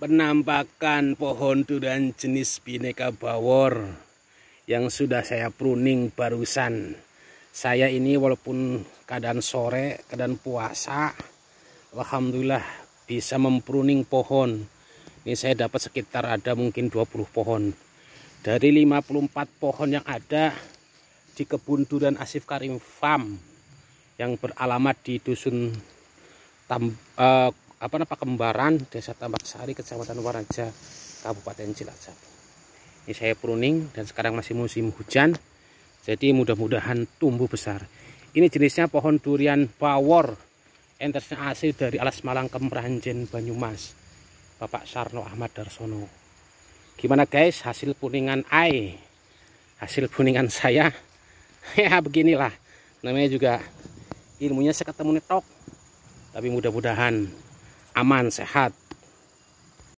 Penampakan pohon durian jenis Bhinneka Bawor yang sudah saya pruning barusan. Saya ini walaupun keadaan sore, keadaan puasa, alhamdulillah bisa mempruning pohon. Ini saya dapat sekitar ada mungkin 20 pohon. Dari 54 pohon yang ada di kebun durian Asif Karim Farm yang beralamat di dusun Kembaran, Desa Tambak Sari, Kecamatan Waraja, Kabupaten Cilacap. Ini saya pruning dan sekarang masih musim hujan, jadi mudah-mudahan tumbuh besar. Ini jenisnya pohon durian Bawor, entersnya asli dari Alas Malang Kemranjen Banyumas, Bapak Sarno Ahmad Darsono. Gimana guys hasil pruningan hasil pruningan saya? Ya beginilah, namanya juga ilmunya saya ketemu netok, tapi mudah-mudahan aman, sehat.